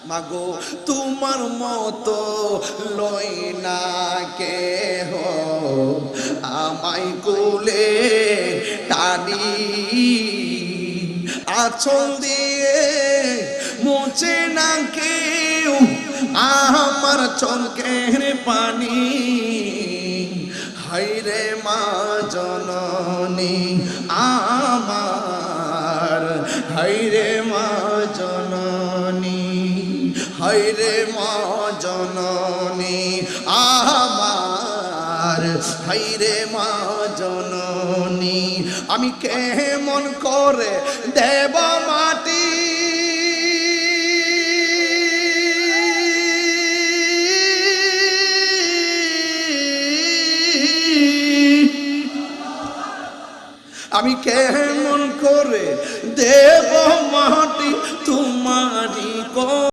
মাগো তোমার মতো লই না কেহ আমায় কোলে টানি আঁচল দিয়ে মুছে না কেউ আমার চোখের পানি হায়রে মা জননী আমার হায়রে মা জননী হায়রে মা জননী আমার হায়রে মা জননী আমি কেমন করে দেব মাটি আমি কেমন করে দেব মাটি তোমারি